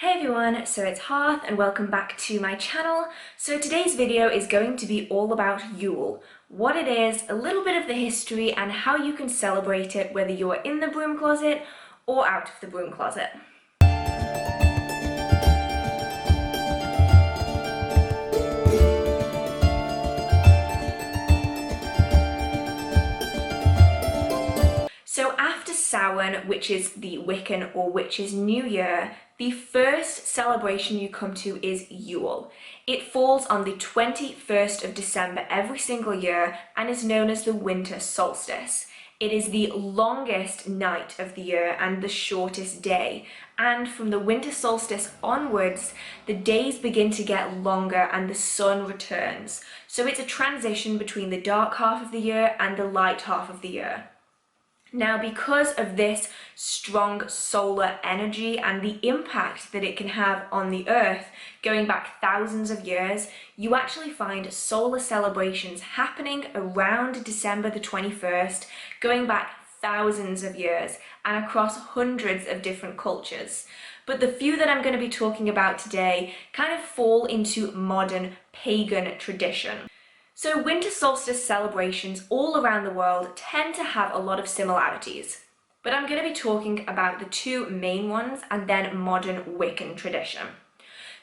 Hey everyone, so it's Hearth and welcome back to my channel. So today's video is going to be all about Yule, what it is, a little bit of the history and how you can celebrate it whether you are in the broom closet or out of the broom closet. So after Samhain, which is the Wiccan or Witch's New Year, the first celebration you come to is Yule. It falls on the 21st of December every single year and is known as the winter solstice. It is the longest night of the year and the shortest day. And from the winter solstice onwards, the days begin to get longer and the sun returns. So it's a transition between the dark half of the year and the light half of the year. Now, because of this strong solar energy and the impact that it can have on the earth going back thousands of years, you actually find solar celebrations happening around December the 21st, going back thousands of years and across hundreds of different cultures. But the few that I'm going to be talking about today kind of fall into modern pagan tradition. So winter solstice celebrations all around the world tend to have a lot of similarities, but I'm going to be talking about the two main ones and then modern Wiccan tradition.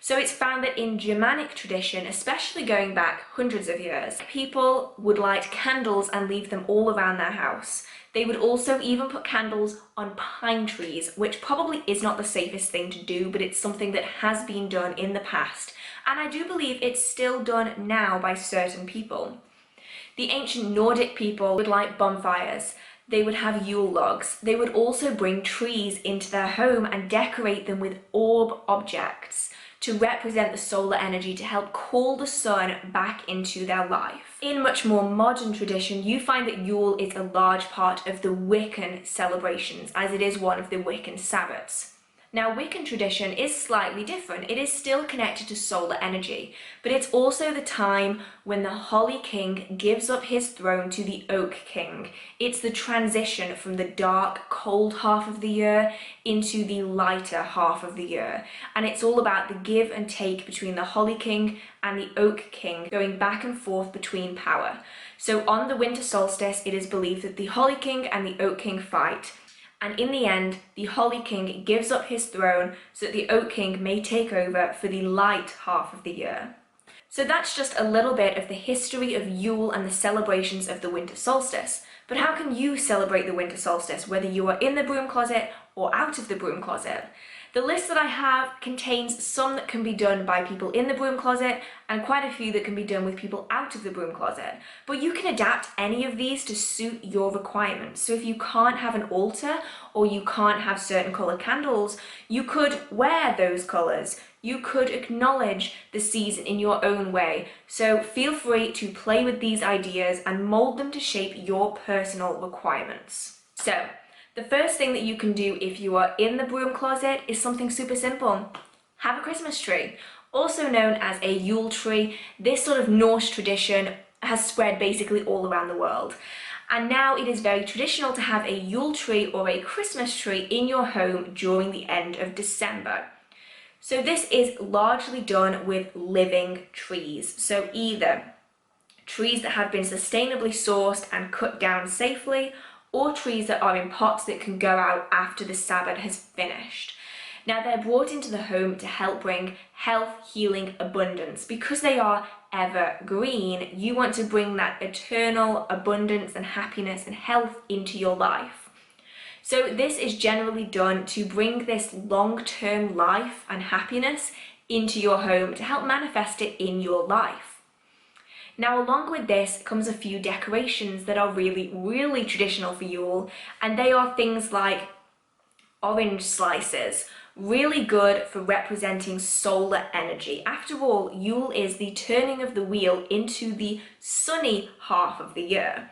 So it's found that in Germanic tradition, especially going back hundreds of years, people would light candles and leave them all around their house. They would also even put candles on pine trees, which probably is not the safest thing to do, but it's something that has been done in the past. And I do believe it's still done now by certain people. The ancient Nordic people would light bonfires. They would have Yule logs. They would also bring trees into their home and decorate them with orb objects to represent the solar energy to help call the sun back into their life. In much more modern tradition, you find that Yule is a large part of the Wiccan celebrations, as it is one of the Wiccan Sabbats. Now, Wiccan tradition is slightly different. It is still connected to solar energy, but it's also the time when the Holly King gives up his throne to the Oak King. It's the transition from the dark, cold half of the year into the lighter half of the year. And it's all about the give and take between the Holly King and the Oak King, going back and forth between power. So on the winter solstice, it is believed that the Holly King and the Oak King fight. And in the end, the Holly King gives up his throne so that the Oak King may take over for the light half of the year. So that's just a little bit of the history of Yule and the celebrations of the winter solstice. But how can you celebrate the winter solstice, whether you are in the broom closet or out of the broom closet? The list that I have contains some that can be done by people in the broom closet and quite a few that can be done with people out of the broom closet. But you can adapt any of these to suit your requirements. So if you can't have an altar or you can't have certain colour candles, you could wear those colours. You could acknowledge the season in your own way. So feel free to play with these ideas and mould them to shape your personal requirements. So, the first thing that you can do if you are in the broom closet is something super simple. Have a Christmas tree. Also known as a Yule tree, this sort of Norse tradition has spread basically all around the world. And now it is very traditional to have a Yule tree or a Christmas tree in your home during the end of December. So this is largely done with living trees. So either trees that have been sustainably sourced and cut down safely, or trees that are in pots that can go out after the Sabbat has finished. Now, they're brought into the home to help bring health, healing, abundance. Because they are evergreen, you want to bring that eternal abundance and happiness and health into your life. So this is generally done to bring this long-term life and happiness into your home to help manifest it in your life. Now, along with this comes a few decorations that are really traditional for Yule, and they are things like orange slices, really good for representing solar energy. After all, Yule is the turning of the wheel into the sunny half of the year.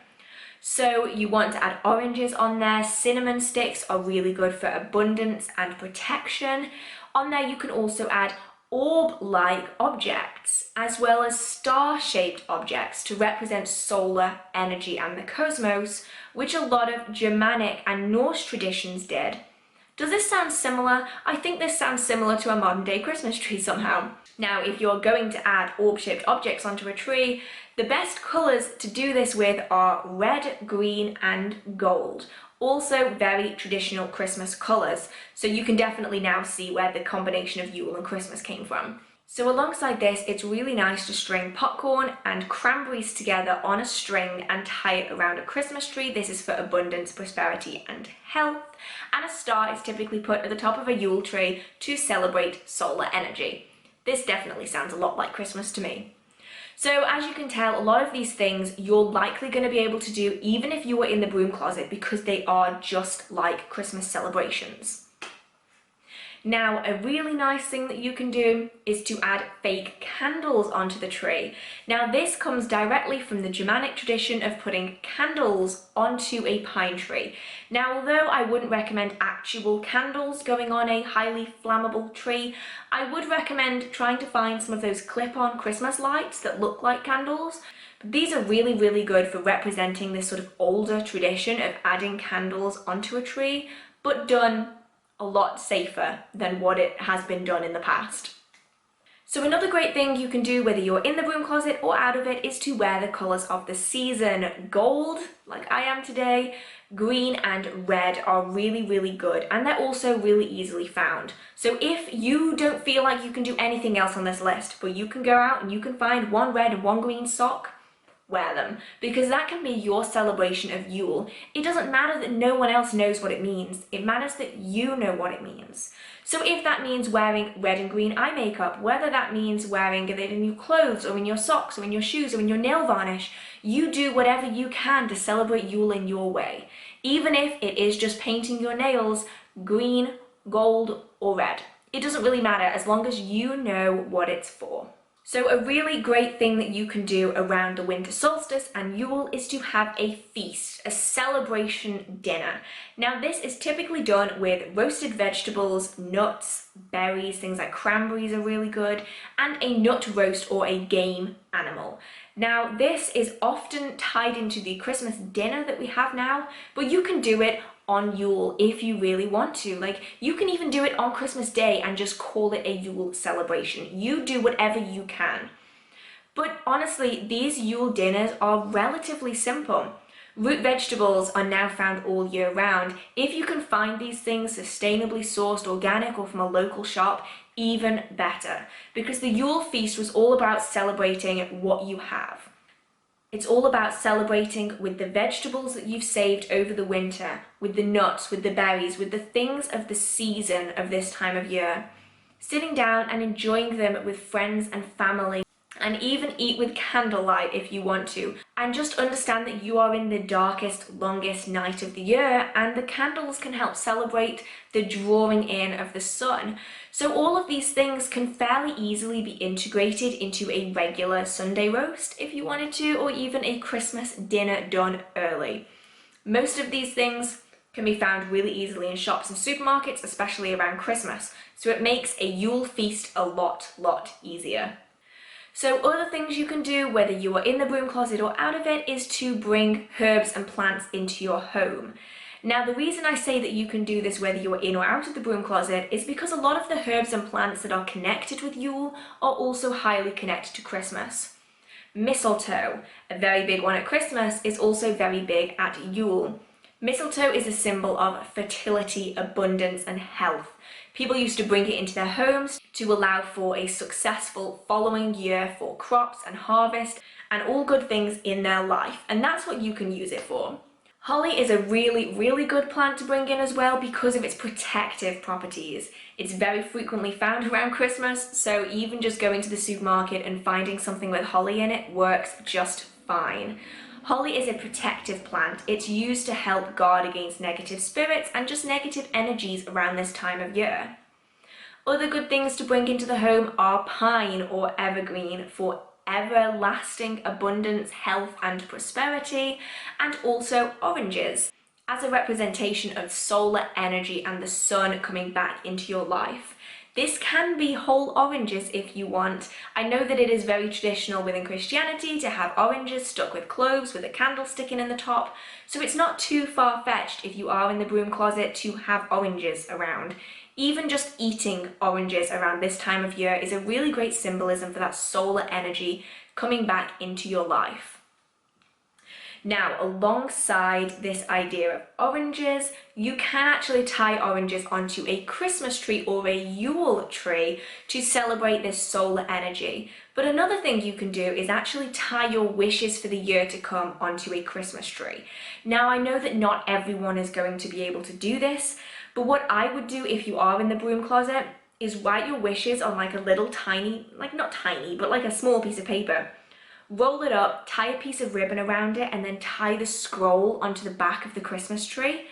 So you want to add oranges on there. Cinnamon sticks are really good for abundance and protection. On there you can also add orb-like objects as well as star-shaped objects to represent solar energy and the cosmos, which a lot of Germanic and Norse traditions did. Does this sound similar? I think this sounds similar to a modern day Christmas tree somehow. Now, if you're going to add orb-shaped objects onto a tree, the best colours to do this with are red, green and gold. Also very traditional Christmas colours, so you can definitely now see where the combination of Yule and Christmas came from. So alongside this, it's really nice to string popcorn and cranberries together on a string and tie it around a Christmas tree. This is for abundance, prosperity and health. And a star is typically put at the top of a Yule tree to celebrate solar energy. This definitely sounds a lot like Christmas to me. So as you can tell, a lot of these things you're likely going to be able to do even if you were in the broom closet, because they are just like Christmas celebrations. Now, a really nice thing that you can do is to add fake candles onto the tree. Now, this comes directly from the Germanic tradition of putting candles onto a pine tree. Now, although I wouldn't recommend actual candles going on a highly flammable tree, I would recommend trying to find some of those clip-on Christmas lights that look like candles. But these are really, really good for representing this sort of older tradition of adding candles onto a tree, but done a lot safer than what it has been done in the past. So another great thing you can do, whether you're in the broom closet or out of it, is to wear the colours of the season. Gold, like I am today, green and red are really, really good, and they're also really easily found. So if you don't feel like you can do anything else on this list, but you can go out and you can find one red and one green sock, wear them, because that can be your celebration of Yule. It doesn't matter that no one else knows what it means, it matters that you know what it means. So if that means wearing red and green eye makeup, whether that means wearing it in your clothes or in your socks or in your shoes or in your nail varnish, you do whatever you can to celebrate Yule in your way. Even if it is just painting your nails green, gold or red. It doesn't really matter as long as you know what it's for. So a really great thing that you can do around the winter solstice and Yule is to have a feast, a celebration dinner. Now this is typically done with roasted vegetables, nuts, berries, things like cranberries are really good, and a nut roast or a game animal. Now this is often tied into the Christmas dinner that we have now, but you can do it on Yule if you really want to. Like, you can even do it on Christmas Day and just call it a Yule celebration. You do whatever you can. But honestly, these Yule dinners are relatively simple. Root vegetables are now found all year round. If you can find these things sustainably sourced, organic, or from a local shop, even better. Because the Yule Feast was all about celebrating what you have. It's all about celebrating with the vegetables that you've saved over the winter, with the nuts, with the berries, with the things of the season of this time of year. Sitting down and enjoying them with friends and family, and even eat with candlelight if you want to. And just understand that you are in the darkest, longest night of the year, and the candles can help celebrate the drawing in of the sun. So all of these things can fairly easily be integrated into a regular Sunday roast if you wanted to, or even a Christmas dinner done early. Most of these things can be found really easily in shops and supermarkets, especially around Christmas. So it makes a Yule feast a lot easier. So other things you can do, whether you are in the broom closet or out of it, is to bring herbs and plants into your home. Now, the reason I say that you can do this whether you are in or out of the broom closet is because a lot of the herbs and plants that are connected with Yule are also highly connected to Christmas. Mistletoe, a very big one at Christmas, is also very big at Yule. Mistletoe is a symbol of fertility, abundance and health. People used to bring it into their homes to allow for a successful following year for crops and harvest and all good things in their life, and that's what you can use it for. Holly is a really good plant to bring in as well because of its protective properties. It's very frequently found around Christmas, so even just going to the supermarket and finding something with holly in it works just fine. Holly is a protective plant. It's used to help guard against negative spirits and just negative energies around this time of year. Other good things to bring into the home are pine or evergreen for everlasting abundance, health and prosperity, and also oranges as a representation of solar energy and the sun coming back into your life. This can be whole oranges if you want. I know that it is very traditional within Christianity to have oranges stuck with cloves with a candle sticking in the top, so it's not too far-fetched if you are in the broom closet to have oranges around. Even just eating oranges around this time of year is a really great symbolism for that solar energy coming back into your life. Now, alongside this idea of oranges, you can actually tie oranges onto a Christmas tree or a Yule tree to celebrate this solar energy. But another thing you can do is actually tie your wishes for the year to come onto a Christmas tree. Now, I know that not everyone is going to be able to do this, but what I would do if you are in the broom closet is write your wishes on like a little tiny, like not tiny, but like a small piece of paper. Roll it up, tie a piece of ribbon around it, and then tie the scroll onto the back of the Christmas tree.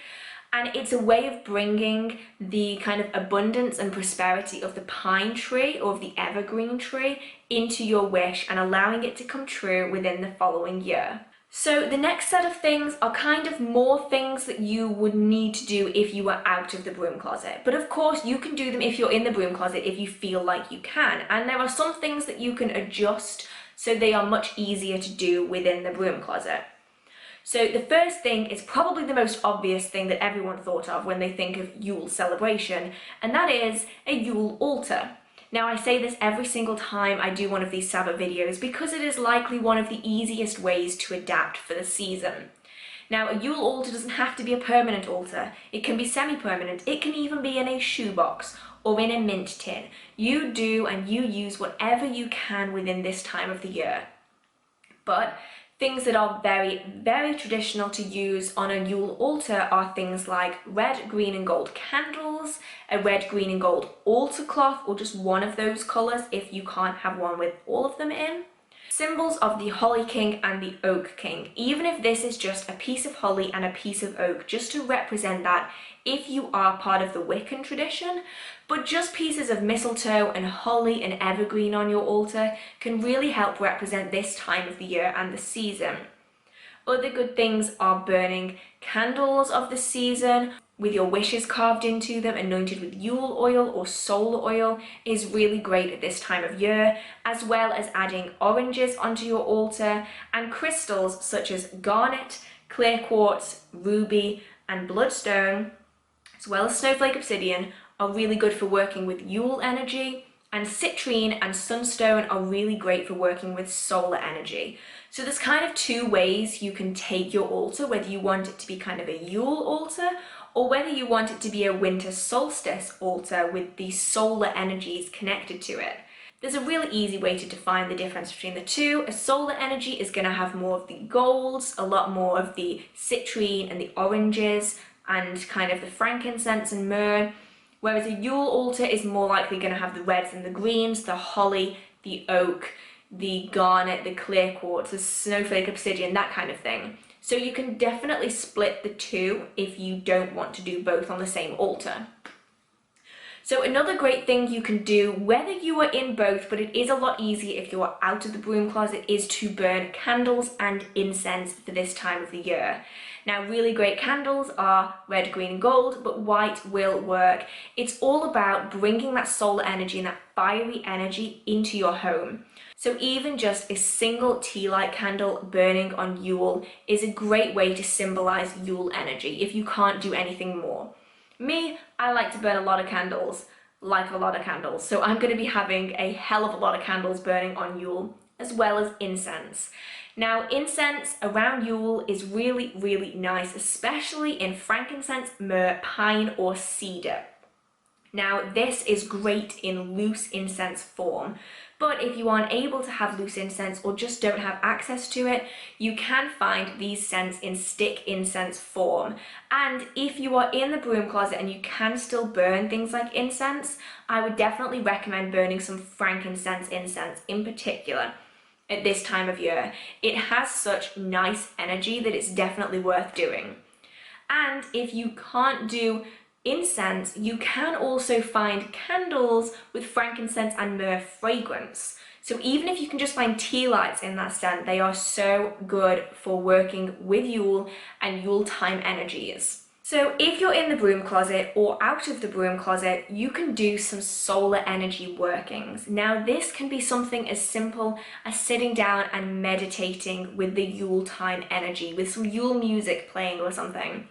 And it's a way of bringing the kind of abundance and prosperity of the pine tree or of the evergreen tree into your wish and allowing it to come true within the following year. So the next set of things are kind of more things that you would need to do if you were out of the broom closet. But of course you can do them if you're in the broom closet if you feel like you can. And there are some things that you can adjust so they are much easier to do within the broom closet. So the first thing is probably the most obvious thing that everyone thought of when they think of Yule celebration, and that is a Yule altar. Now I say this every single time I do one of these Sabbat videos because it is likely one of the easiest ways to adapt for the season. Now a Yule altar doesn't have to be a permanent altar, it can be semi-permanent, it can even be in a shoebox or in a mint tin. You do and you use whatever you can within this time of the year. But things that are very, very traditional to use on a Yule altar are things like red, green and gold candles, a red, green and gold altar cloth, or just one of those colours if you can't have one with all of them in. Symbols of the Holly King and the Oak King, even if this is just a piece of holly and a piece of oak, just to represent that if you are part of the Wiccan tradition, but just pieces of mistletoe and holly and evergreen on your altar can really help represent this time of the year and the season. Other good things are burning candles of the season with your wishes carved into them, anointed with Yule oil or solar oil is really great at this time of year, as well as adding oranges onto your altar, and crystals such as garnet, clear quartz, ruby and bloodstone, as well as snowflake obsidian, are really good for working with Yule energy, and citrine and sunstone are really great for working with solar energy. So there's kind of two ways you can take your altar, whether you want it to be kind of a Yule altar or whether you want it to be a winter solstice altar with the solar energies connected to it. There's a really easy way to define the difference between the two. A solar energy is going to have more of the golds, a lot more of the citrine and the oranges and kind of the frankincense and myrrh, whereas a Yule altar is more likely going to have the reds and the greens, the holly, the oak, the garnet, the clear quartz, the snowflake obsidian, that kind of thing. So you can definitely split the two if you don't want to do both on the same altar. So another great thing you can do, whether you are in both, but it is a lot easier if you are out of the broom closet, is to burn candles and incense for this time of the year. Now, really great candles are red, green and gold, but white will work. It's all about bringing that solar energy and that fiery energy into your home. So even just a single tea light candle burning on Yule is a great way to symbolize Yule energy if you can't do anything more. Me, I like to burn a lot of candles, so I'm going to be having a hell of a lot of candles burning on Yule, as well as incense. Now, incense around Yule is really, really nice, especially in frankincense, myrrh, pine or cedar. Now, this is great in loose incense form, but if you aren't able to have loose incense or just don't have access to it, you can find these scents in stick incense form. And if you are in the broom closet and you can still burn things like incense, I would definitely recommend burning some frankincense incense in particular at this time of year. It has such nice energy that it's definitely worth doing. And if you can't do incense, you can also find candles with frankincense and myrrh fragrance. So even if you can just find tea lights in that scent, they are so good for working with Yule and Yule time energies. So if you're in the broom closet or out of the broom closet, you can do some solar energy workings. Now this can be something as simple as sitting down and meditating with the Yule time energy, with some Yule music playing or something.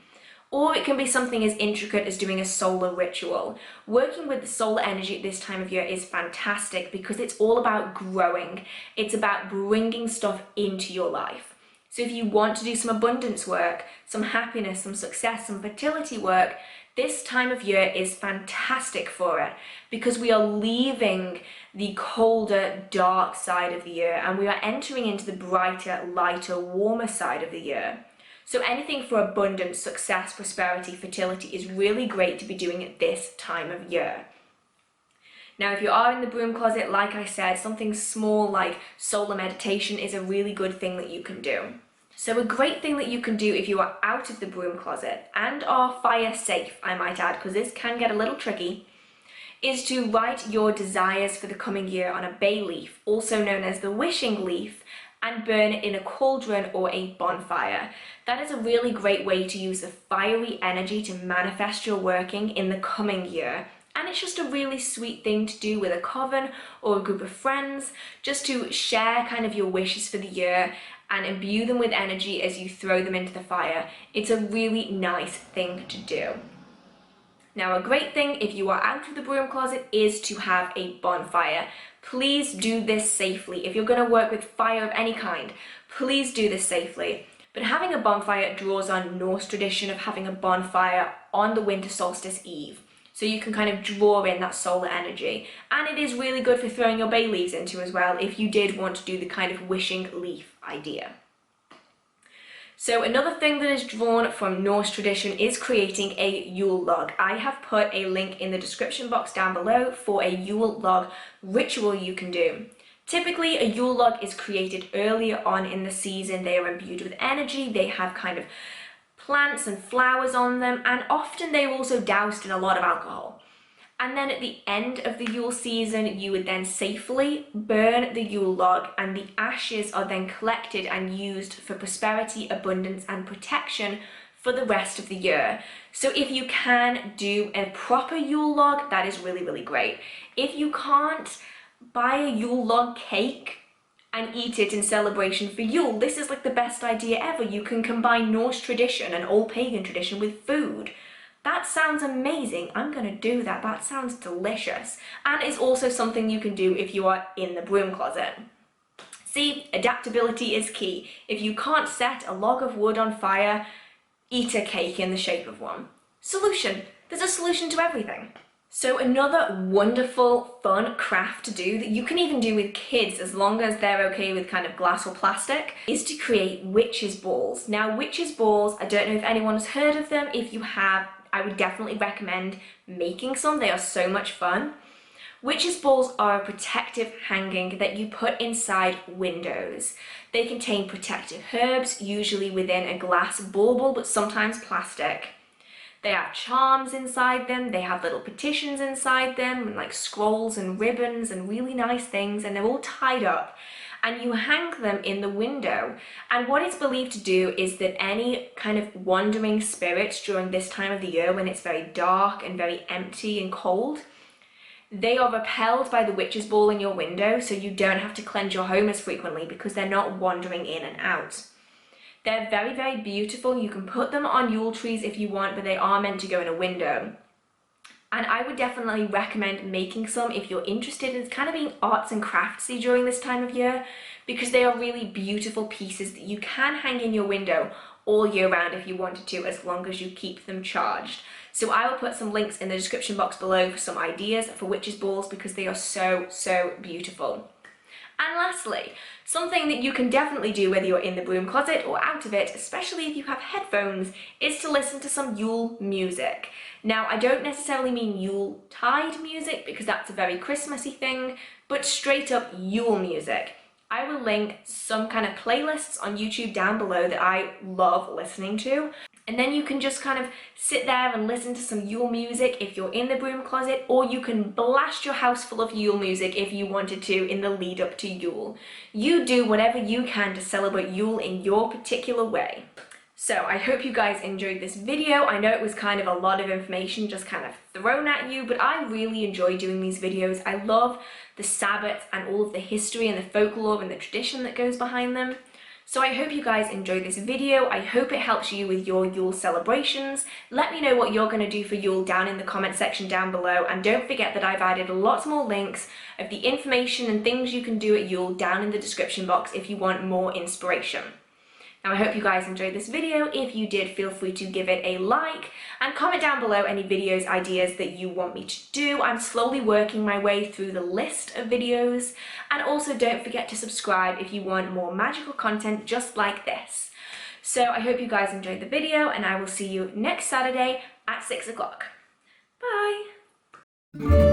Or it can be something as intricate as doing a solar ritual. Working with the solar energy at this time of year is fantastic because it's all about growing. It's about bringing stuff into your life. So if you want to do some abundance work, some happiness, some success, some fertility work, this time of year is fantastic for it because we are leaving the colder, dark side of the year and we are entering into the brighter, lighter, warmer side of the year. So anything for abundance, success, prosperity, fertility is really great to be doing at this time of year. Now, if you are in the broom closet, like I said, something small like solar meditation is a really good thing that you can do. So a great thing that you can do if you are out of the broom closet and are fire safe, I might add, because this can get a little tricky, is to write your desires for the coming year on a bay leaf, also known as the wishing leaf, and burn it in a cauldron or a bonfire. That is a really great way to use the fiery energy to manifest your working in the coming year. And it's just a really sweet thing to do with a coven or a group of friends, just to share kind of your wishes for the year and imbue them with energy as you throw them into the fire. It's a really nice thing to do. Now, a great thing if you are out of the broom closet is to have a bonfire. Please do this safely. If you're going to work with fire of any kind, please do this safely. But having a bonfire draws on Norse tradition of having a bonfire on the winter solstice eve. So you can kind of draw in that solar energy. And it is really good for throwing your bay leaves into as well if you did want to do the kind of wishing leaf idea. So another thing that is drawn from Norse tradition is creating a Yule log. I have put a link in the description box down below for a Yule log ritual you can do. Typically, a Yule log is created earlier on in the season. They are imbued with energy, they have kind of plants and flowers on them, and often they're also doused in a lot of alcohol. And then at the end of the Yule season, you would then safely burn the Yule log, and the ashes are then collected and used for prosperity, abundance, and protection for the rest of the year. So if you can do a proper Yule log, that is really, really great. If you can't, buy a Yule log cake and eat it in celebration for Yule. This is like the best idea ever. You can combine Norse tradition and old pagan tradition with food. That sounds amazing. I'm gonna do that. That sounds delicious. And it's also something you can do if you are in the broom closet. See, adaptability is key. If you can't set a log of wood on fire, eat a cake in the shape of one. Solution. There's a solution to everything. So another wonderful, fun craft to do that you can even do with kids as long as they're okay with kind of glass or plastic is to create witches' balls. Now, witches' balls, I don't know if anyone has heard of them. If you have, I would definitely recommend making some. They are so much fun. Witches' balls are a protective hanging that you put inside windows. They contain protective herbs, usually within a glass bauble, but sometimes plastic. They have charms inside them, they have little petitions inside them, and like scrolls and ribbons and really nice things, and they're all tied up. And you hang them in the window. And what it's believed to do is that any kind of wandering spirits during this time of the year when it's very dark and very empty and cold, they are repelled by the witch's ball in your window, so you don't have to cleanse your home as frequently because they're not wandering in and out. They're very, very beautiful. You can put them on Yule trees if you want, but they are meant to go in a window. And I would definitely recommend making some if you're interested in kind of being arts and craftsy during this time of year, because they are really beautiful pieces that you can hang in your window all year round if you wanted to, as long as you keep them charged. So I will put some links in the description box below for some ideas for witches' balls because they are so, so beautiful. And lastly, something that you can definitely do whether you're in the broom closet or out of it, especially if you have headphones, is to listen to some Yule music. Now, I don't necessarily mean Yule tide music because that's a very Christmassy thing, but straight up Yule music. I will link some kind of playlists on YouTube down below that I love listening to. And then you can just kind of sit there and listen to some Yule music if you're in the broom closet, or you can blast your house full of Yule music if you wanted to in the lead up to Yule. You do whatever you can to celebrate Yule in your particular way. So I hope you guys enjoyed this video. I know it was kind of a lot of information just kind of thrown at you, but I really enjoy doing these videos. I love the Sabbat and all of the history and the folklore and the tradition that goes behind them. So I hope you guys enjoyed this video. I hope it helps you with your Yule celebrations. Let me know what you're going to do for Yule down in the comment section down below, and don't forget that I've added lots more links of the information and things you can do at Yule down in the description box if you want more inspiration. Now I hope you guys enjoyed this video. If you did, feel free to give it a like and comment down below any videos, ideas that you want me to do. I'm slowly working my way through the list of videos. And also don't forget to subscribe if you want more magical content just like this. So I hope you guys enjoyed the video, and I will see you next Saturday at 6 o'clock. Bye!